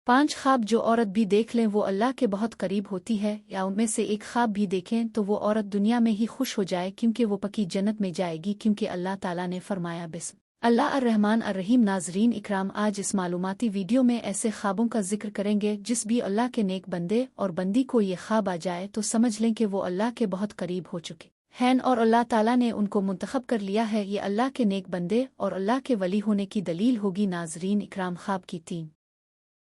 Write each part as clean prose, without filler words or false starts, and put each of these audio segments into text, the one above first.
5 ख्वाब जो औरत भी देख लें वो अल्लाह के बहुत करीब होती है, या उनमें से एक ख्वाब भी देखें तो वो औरत दुनिया में ही खुश हो जाए क्योंकि वो पक्की जन्नत में जाएगी, क्योंकि अल्लाह ताला ने फरमाया बिस्म अल्लाह अर्रहमान अर्रहीम। नाजरीन इकराम, आज इस मालूमाती वीडियो में ऐसे ख्वाबों का जिक्र करेंगे जिस भी अल्लाह के नेक बंदे और बंदी को ये ख्वाब आ जाए तो समझ लें कि वो अल्लाह के बहुत करीब हो चुके हैं और अल्लाह ताला ने उनको मुंतखब कर लिया है। ये अल्लाह के नेक बंदे और अल्लाह के वली होने की दलील होगी। नाजरीन इकराम, ख्वाब की 3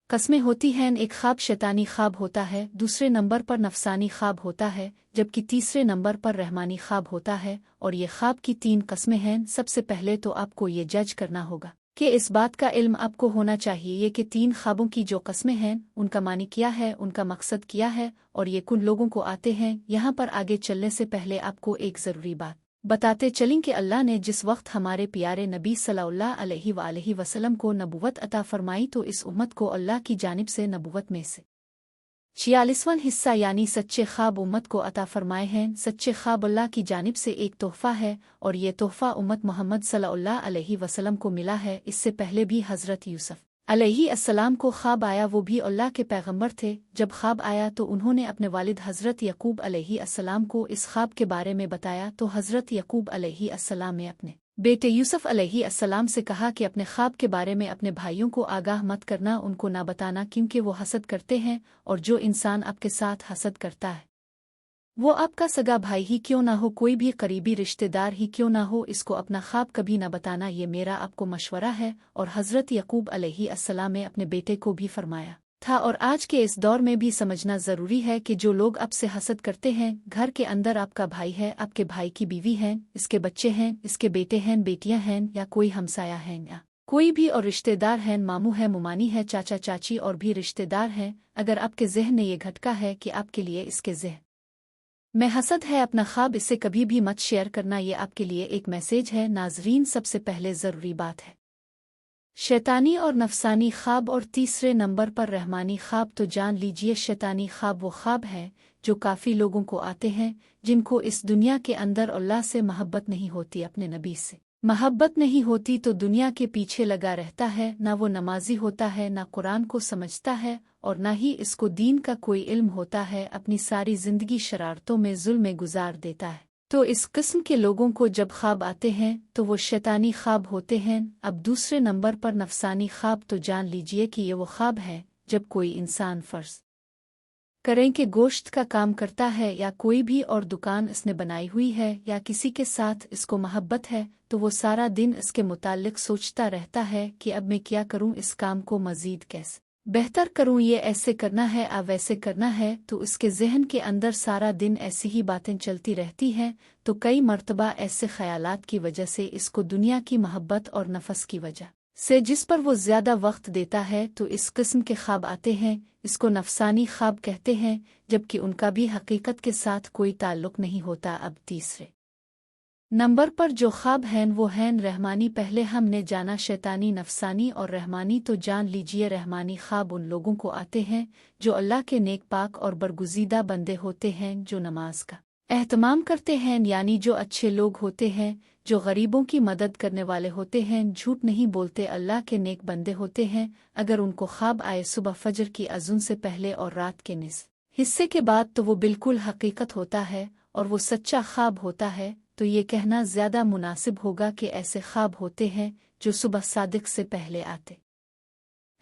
कस्में होती हैं। एक ख्वाब शैतानी ख्वाब होता है, दूसरे नंबर पर नफसानी ख्वाब होता है, जबकि तीसरे नंबर पर रहमानी ख्वाब होता है। और ये ख्वाब की 3 कस्में हैं। सबसे पहले तो आपको ये जज करना होगा कि इस बात का इल्म आपको होना चाहिए कि 3 ख्वाबों की जो कस्में हैं उनका मानी क्या है, उनका मकसद क्या है और ये कुन लोगों को आते हैं। यहाँ पर आगे चलने से पहले आपको एक ज़रूरी बात बताते चलें कि अल्लाह ने जिस वक्त हमारे प्यारे नबी सल्लल्लाहु अलैहि वसल्लम को नबुव्वत अता फरमाई तो इस उम्मत को अल्लाह की जानिब से नबुव्वत में से 46वां हिस्सा यानी सच्चे ख्वाब उम्मत को अता फरमाए हैं। सच्चे ख्वाब अल्लाह की जानिब से एक तोहफ़ा है और ये तोहफ़ा उम्मत मोहम्मद सल्लल्लाहु अलैहि वसल्लम को मिला है। इससे पहले भी हज़रत यूसुफ अलैहिस्सलाम को ख्वाब आया, वो भी अल्लाह के पैगंबर थे। जब ख्वाब आया तो उन्होंने अपने वालिद हज़रत यकूब अलैहिस्सलाम को इस ख्वाब के बारे में बताया तो हज़रत यकूब अलैहिस्सलाम ने अपने बेटे यूसुफ अलैहिस्सलाम से कहा कि अपने ख्वाब के बारे में अपने भाइयों को आगाह मत करना, उनको ना बताना, क्योंकि वो हसद करते हैं और जो इंसान आपके साथ हसद करता है वो आपका सगा भाई ही क्यों ना हो, कोई भी करीबी रिश्तेदार ही क्यों ना हो, इसको अपना ख्वाब कभी ना बताना। ये मेरा आपको मशवरा है। और हज़रत यकूब अलैहिस्सलाम ने अपने बेटे को भी फरमाया था। और आज के इस दौर में भी समझना ज़रूरी है कि जो लोग आपसे हसद करते हैं, घर के अंदर आपका भाई है, आपके भाई की बीवी है, इसके बच्चे हैं, इसके बेटे हैं, बेटियां हैं, या कोई हमसाया है या कोई भी और रिश्तेदार हैं, मामू है, मुमानी है, चाचा चाची और भी रिश्तेदार हैं, अगर आपके जहन में ये घटका है कि आपके लिए इसके जहन में हसद है, अपना ख्वाब इससे कभी भी मत शेयर करना। ये आपके लिए एक मैसेज है। नाजरीन, सबसे पहले ज़रूरी बात है शैतानी और नफसानी ख्वाब और तीसरे नंबर पर रहमानी ख्वाब। तो जान लीजिए, शैतानी ख्वाब वो ख्वाब है जो काफ़ी लोगों को आते हैं जिनको इस दुनिया के अंदर अल्लाह से महब्बत नहीं होती, अपने नबी से महब्बत नहीं होती, तो दुनिया के पीछे लगा रहता है। ना वो नमाजी होता है, ना कुरान को समझता है और ना ही इसको दीन का कोई इल्म होता है। अपनी सारी जिंदगी शरारतों में जुल्म में गुजार देता है। तो इस किस्म के लोगों को जब ख्वाब आते हैं तो वो शैतानी ख्वाब होते हैं। अब दूसरे नंबर पर नफसानी ख्वाब, तो जान लीजिए कि ये वो ख्वाब है जब कोई इंसान फर्ज करें कि गोश्त का काम करता है या कोई भी और दुकान इसने बनाई हुई है या किसी के साथ इसको मोहब्बत है, तो वो सारा दिन इसके मुताल्लिक सोचता रहता है कि अब मैं क्या करूं, इस काम को मजीद कैसे बेहतर करूं, ये ऐसे करना है, अब वैसे करना है। तो उसके जहन के अंदर सारा दिन ऐसी ही बातें चलती रहती हैं। तो कई मर्तबा ऐसे ख्यालात की वजह से इसको दुनिया की मोहब्बत और नफस की वजह से जिस पर वो ज़्यादा वक्त देता है तो इस किस्म के ख्वाब आते हैं। इसको नफसानी ख्वाब कहते हैं, जबकि उनका भी हकीकत के साथ कोई ताल्लुक नहीं होता। अब तीसरे नंबर पर जो ख्वाब हैं वो हैं रहमानी। पहले हमने जाना शैतानी, नफसानी और रहमानी। तो जान लीजिए, रहमानी ख्वाब उन लोगों को आते हैं जो अल्लाह के नेक पाक और बरगुज़ीदा बंदे होते हैं, जो नमाज का एहतमाम करते हैं, यानी जो अच्छे लोग होते हैं, जो गरीबों की मदद करने वाले होते हैं, झूठ नहीं बोलते, अल्लाह के नेक बंदे होते हैं। अगर उनको ख्वाब आए सुबह फजर की अज़ुन से पहले और रात के निस हिस्से के बाद तो वो बिल्कुल हकीकत होता है और वो सच्चा ख्वाब होता है। तो ये कहना ज़्यादा मुनासिब होगा कि ऐसे ख्वाब होते हैं जो सुबह सादिक से पहले आते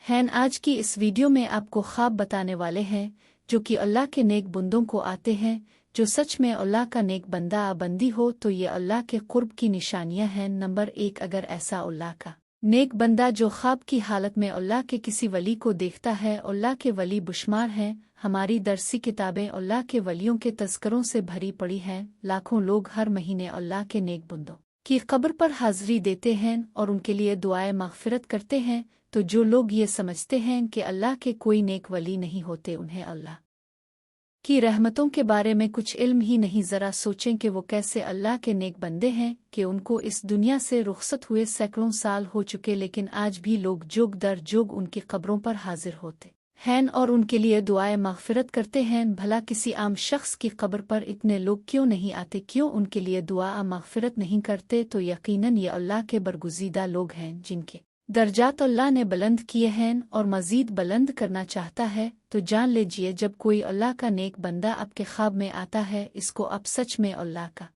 हैं। आज की इस वीडियो में आपको ख्वाब बताने वाले हैं जो कि अल्लाह के नेक बंदों को आते हैं। जो सच में अल्लाह का नेक बंदा बंदी हो तो ये अल्लाह के कुर्ब की निशानियां हैं। नंबर 1, अगर ऐसा अल्लाह का नेक बंदा जो ख्वाब की हालत में अल्लाह के किसी वली को देखता है, अल्लाह के वली बुशमार हैं। हमारी दरसी किताबें अल्लाह के वलियों के तज़करों से भरी पड़ी हैं। लाखों लोग हर महीने अल्लाह के नेक बंदों की कब्र पर हाज़री देते हैं और उनके लिए दुआए मग़फ़िरत करते हैं। तो जो लोग ये समझते हैं कि अल्लाह के कोई नेक वली नहीं होते, उन्हें अल्लाह की रहमतों के बारे में कुछ इल्म ही नहीं, ज़रा सोचें कि वो कैसे अल्लाह के नेक बंदे हैं कि उनको इस दुनिया से रुखसत हुए सैकड़ों साल हो चुके, लेकिन आज भी लोग जोग दर जोग उनकी कब्रों पर हाजिर होते हैं और उनके लिए दुआए मग़फ़िरत करते हैं। भला किसी आम शख्स की कब्र पर इतने लोग क्यों नहीं आते, क्यों उनके लिए दुआ मग़फ़िरत नहीं करते? तो यकीनन ये अल्लाह के बरगुज़ीदा लोग हैं जिनके दर्जात अल्लाह ने बुलंद किए हैं और मज़ीद बुलंद करना चाहता है, तो जान लीजिए जब कोई अल्लाह का नेक बंदा आपके ख्वाब में आता है, इसको आप सच में अल्लाह का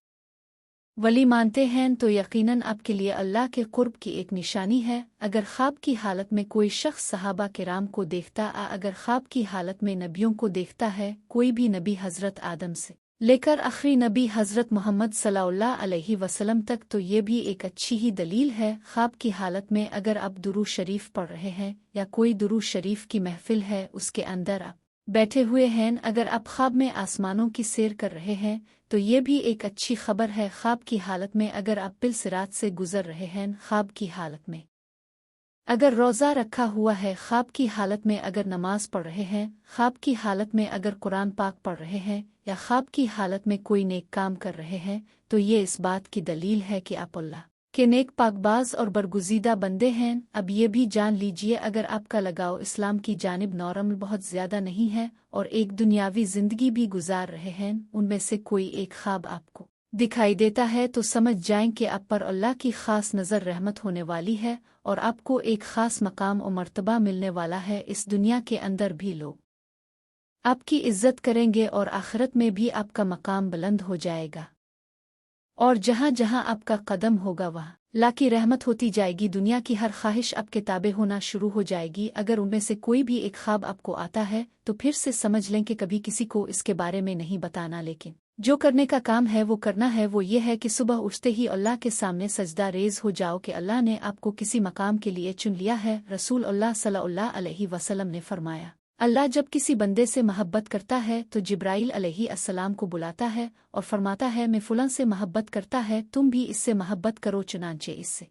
वली मानते हैं तो यकीनन आपके लिए अल्लाह के कुर्ब की एक निशानी है। अगर ख्वाब की हालत में कोई शख्स सहाबा किराम को देखता अगर ख्वाब की हालत में नबियों को देखता है, कोई भी नबी हज़रत आदम से लेकर आखिरी नबी हज़रत मोहम्मद सल्लल्लाहु अलैहि वसल्लम तक, तो ये भी एक अच्छी ही दलील है। ख्वाब की हालत में अगर आप दुरूद शरीफ पढ़ रहे हैं या कोई दुरूद शरीफ की महफिल है उसके अंदर आप बैठे हुए हैं, अगर आप ख्वाब में आसमानों की सैर कर रहे हैं तो ये भी एक अच्छी खबर है। ख्वाब की हालत में अगर आप बिल सिरात से गुजर रहे हैं, ख्वाब की हालत में अगर रोज़ा रखा हुआ है, ख्वाब की हालत में अगर नमाज पढ़ रहे हैं, ख्वाब की हालत में अगर कुरान पाक पढ़ रहे हैं या ख्वाब की हालत में कोई नेक काम कर रहे हैं, तो ये इस बात की दलील है कि आप अल्लाह के नेक पाकबाज और बरगुज़ीदा बंदे हैं। अब ये भी जान लीजिए अगर आपका लगाव इस्लाम की जानिब नॉर्मल बहुत ज़्यादा नहीं है और एक दुनियावी ज़िंदगी भी गुजार रहे हैं, उनमें से कोई एक ख्वाब आपको दिखाई देता है, तो समझ जाएं कि आप पर अल्लाह की ख़ास नज़र रहमत होने वाली है और आपको एक ख़ास मकाम और मर्तबा मिलने वाला है। इस दुनिया के अंदर भी लोग आपकी इज्जत करेंगे और आखिरत में भी आपका मकाम बुलंद हो जाएगा और जहाँ जहाँ आपका कदम होगा वहाँ अल्लाह की रहमत होती जाएगी। दुनिया की हर ख्वाहिश आपके ताबे होना शुरू हो जाएगी। अगर उनमें से कोई भी एक ख्वाब आपको आता है तो फिर से समझ लें कि कभी किसी को इसके बारे में नहीं बताना, लेकिन जो करने का काम है वो करना है। वो ये है कि सुबह उठते ही अल्लाह के सामने सजदा रेज हो जाओ कि अल्लाह ने आपको किसी मकाम के लिए चुन लिया है। रसूल अल्लाह सल्लल्लाहु अलैहि वसल्लम ने फरमाया, अल्लाह जब किसी बंदे से मोहब्बत करता है तो जिब्राइल अलैहि अस्सलाम को बुलाता है और फरमाता है मैं फुलां से मोहब्बत करता है, तुम भी इससे मोहब्बत करो। चुनांचे इससे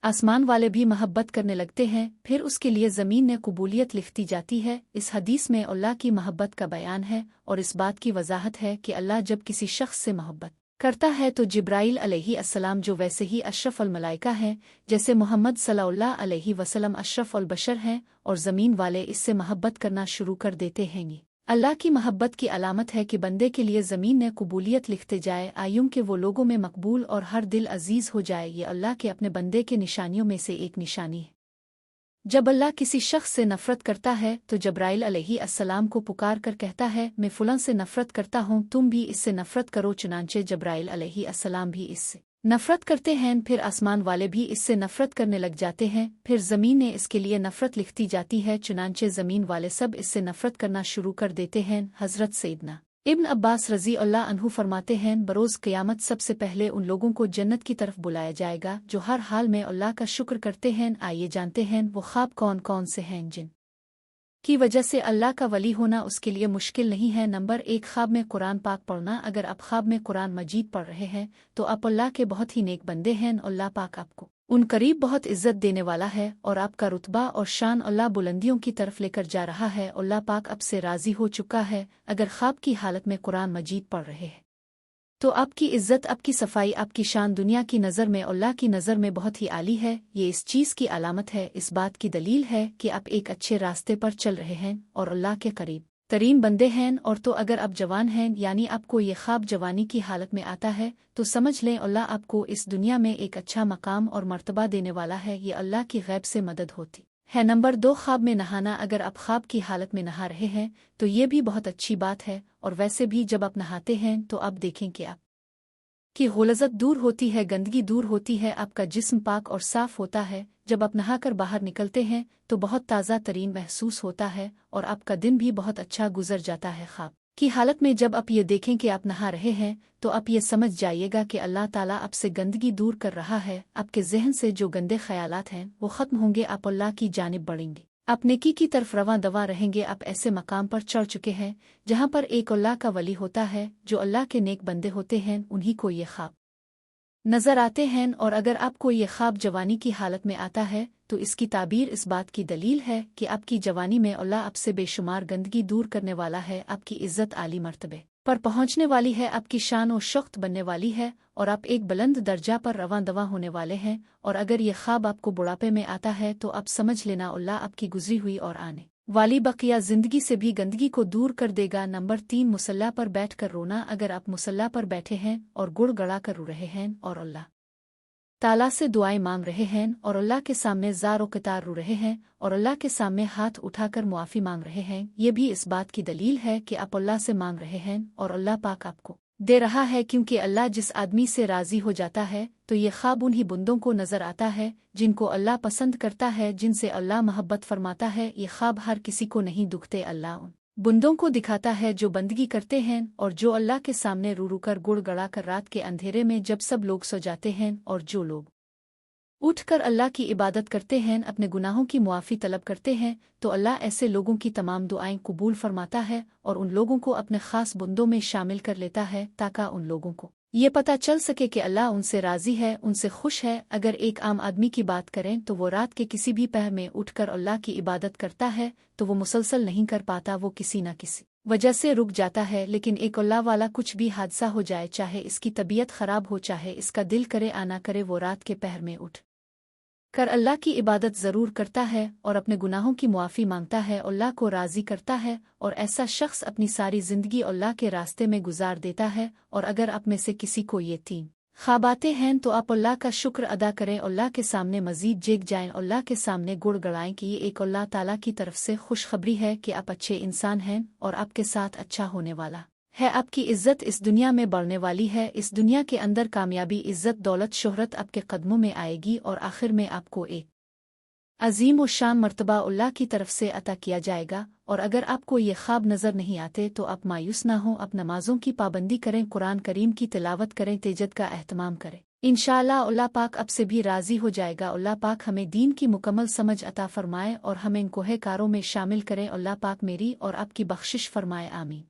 आसमान वाले भी मोहब्बत करने लगते हैं, फिर उसके लिए ज़मीन ने कबूलियत लिखती जाती है। इस हदीस में अल्लाह की मोहब्बत का बयान है और इस बात की वजाहत है कि अल्लाह जब किसी शख्स से मोहब्बत करता है तो जिब्राइल अलैहि अस्सलाम जो वैसे ही अशरफ अल मलाइका हैं, जैसे मोहम्मद सल्लल्लाहु अलैहि वसल्लम अशरफ अल बशर हैं, और ज़मीन वाले इससे मोहब्बत करना शुरू कर देते हैं। अल्लाह की मोहब्बत की अलामत है कि बंदे के लिए ज़मीन ने कबूलियत लिखते जाए, आयुं के वो लोगों में मकबूल और हर दिल अजीज़ हो जाए। ये अल्लाह के अपने बंदे के निशानियों में से एक निशानी है। जब अल्लाह किसी शख्स से नफ़रत करता है तो जब्राइल अलैहि अस्सलाम को पुकार कर कहता है मैं फुलां से नफ़रत करता हूँ, तुम भी इससे नफ़रत करो। चुनांचे जब्राइल अलैहि अस्सलाम भी इससे नफ़रत करते हैं, फिर आसमान वाले भी इससे नफ़रत करने लग जाते हैं, फिर ज़मीन ने इसके लिए नफ़रत लिखती जाती है। चुनांचे ज़मीन वाले सब इससे नफ़रत करना शुरू कर देते हैं। हज़रत सैयदना इब्न अब्बास रज़ी अल्लाह अन्हु फरमाते हैं बरोज़ क़यामत सबसे पहले उन लोगों को जन्नत की तरफ बुलाया जाएगा जो हर हाल में अल्लाह का शुक्र करते हैं। आइए जानते हैं वो ख्वाब कौन कौन से हैं जिन की वजह से अल्लाह का वली होना उसके लिए मुश्किल नहीं है। नंबर 1, ख्वाब में कुरान पाक पढ़ना। अगर आप ख्वाब में कुरान मजीद पढ़ रहे हैं तो आप अल्लाह के बहुत ही नेक बंदे हैं। अल्लाह पाक आपको उन करीब बहुत इज्जत देने वाला है और आपका रुतबा और शान अल्लाह बुलंदियों की तरफ लेकर जा रहा है। अल्लाह पाक आपसे राज़ी हो चुका है। अगर ख्वाब की हालत में कुरान मजीद पढ़ रहे हैं तो आपकी इज्जत, आपकी सफाई, आपकी शान दुनिया की नज़र में अल्लाह की नज़र में बहुत ही आली है। ये इस चीज़ की अलामत है, इस बात की दलील है कि आप एक अच्छे रास्ते पर चल रहे हैं और अल्लाह के करीब तरीन बंदे हैं। और तो अगर आप जवान हैं यानी आपको ये ख्वाब जवानी की हालत में आता है तो समझ लें अल्लाह आपको इस दुनिया में एक अच्छा मकाम और मर्तबा देने वाला है। ये अल्लाह की गैब से मदद होती है। नंबर 2, ख्वाब में नहाना। अगर आप ख्वाब की हालत में नहा रहे हैं तो ये भी बहुत अच्छी बात है, और वैसे भी जब आप नहाते हैं तो आप देखें कि आप की गुलज़त दूर होती है, गंदगी दूर होती है, आपका जिस्म पाक और साफ होता है। जब आप नहाकर बाहर निकलते हैं तो बहुत ताज़ा तरीन महसूस होता है और आपका दिन भी बहुत अच्छा गुजर जाता है। ख्वाब की हालत में जब आप ये देखें कि आप नहा रहे हैं तो आप ये समझ जाइएगा कि अल्लाह ताला आपसे गंदगी दूर कर रहा है। आपके जहन से जो गंदे ख्यालात हैं वो ख़त्म होंगे, आप अल्लाह की जानिब बढ़ेंगे, आप नेकी की तरफ रवां दवा रहेंगे। आप ऐसे मकाम पर चढ़ चुके हैं जहाँ पर एक अल्लाह का वली होता है। जो अल्लाह के नेक बंदे होते हैं उन्हीं को ये ख्वाब नज़र आते हैं। और अगर आपको ये ख्वाब जवानी की हालत में आता है तो इसकी ताबीर इस बात की दलील है कि आपकी जवानी में अल्लाह आपसे बेशुमार गंदगी दूर करने वाला है, आपकी इज़्ज़त आली मर्तबे पर पहुँचने वाली है, आपकी शान और शौकत बनने वाली है और आप एक बुलंद दर्जा पर रवां दवा होने वाले हैं। और अगर ये ख्वाब आपको बुढ़ापे में आता है तो आप समझ लेना अल्लाह आपकी गुजरी हुई और आने वाली बकिया ज़िंदगी से भी गंदगी को दूर कर देगा। नंबर 3, मुसल्ला पर बैठ कर रोना। अगर आप मुसल्ला पर बैठे हैं और गुड़ गड़ा कर रो रहे हैं और अल्लाह ताला से दुआएं मांग रहे हैं और अल्लाह के सामने ज़ार क़तार रो रहे हैं और अल्लाह के सामने हाथ उठाकर मुआफ़ी मांग रहे हैं, ये भी इस बात की दलील है कि आप अल्लाह से मांग रहे हैं और अल्लाह पाक आपको दे रहा है, क्योंकि अल्लाह जिस आदमी से राज़ी हो जाता है तो ये ख्वाब उन्हीं बंदों को नज़र आता है जिनको अल्लाह पसंद करता है, जिनसे अल्लाह महब्बत फरमाता है। ये ख्वाब हर किसी को नहीं दुखते, अल्लाह उन बंदों को दिखाता है जो बंदगी करते हैं और जो अल्लाह के सामने रू रू कर गुड़ गड़ा कर रात के अंधेरे में जब सब लोग सो जाते हैं और जो लोग उठकर अल्लाह की इबादत करते हैं, अपने गुनाहों की मुआफ़ी तलब करते हैं, तो अल्लाह ऐसे लोगों की तमाम दुआएं कबूल फरमाता है और उन लोगों को अपने ख़ास बंदों में शामिल कर लेता है ताकि उन लोगों को ये पता चल सके कि अल्लाह उनसे राज़ी है, उनसे खुश है। अगर एक आम आदमी की बात करें तो वो रात के किसी भी पहर में उठकर अल्लाह की इबादत करता है तो वो मुसलसल नहीं कर पाता, वो किसी न किसी वजह से रुक जाता है। लेकिन एक अल्लाह वाला कुछ भी हादसा हो जाए, चाहे इसकी तबीयत ख़राब हो, चाहे इसका दिल करे आना करे, वो रात के पहर में उठ कर अल्लाह की इबादत ज़रूर करता है और अपने गुनाहों की मुआफ़ी मांगता है, अल्लाह को राज़ी करता है और ऐसा शख्स अपनी सारी ज़िंदगी अल्लाह के रास्ते में गुजार देता है। और अगर आप में से किसी को ये तीन ख्वाब आते हैं तो आप अल्लाह का शुक्र अदा करें, अल्लाह के सामने मज़ीद जेग जाएं, अल्लाह के सामने गुड़ गड़ाएं कि ये एक अल्लाह ताला की तरफ से खुशखबरी है कि आप अच्छे इंसान हैं और आपके साथ अच्छा होने वाला है। आपकी इज़्ज़त इस दुनिया में बढ़ने वाली है, इस दुनिया के अंदर कामयाबी, इज़्ज़त, दौलत, शोहरत आपके कदमों में आएगी और आखिर में आपको एक अजीम और शान मर्तबा अल्लाह की तरफ से अता किया जाएगा। और अगर आपको ये ख्वाब नज़र नहीं आते तो आप मायूस ना हो, आप नमाजों की पाबंदी करें, कुरान करीम की तिलावत करें, तेजद का एहतमाम करें, इंशाअल्लाह अल्लाह पाक अब से भी राज़ी हो जाएगा। अल्लाह पाक हमें दीन की मुकम्मल समझ अता फरमाए और हमें इन कोहेकारों में शामिल करें। अल्लाह पाक मेरी और आपकी बख्शिश फरमाए, आमीन।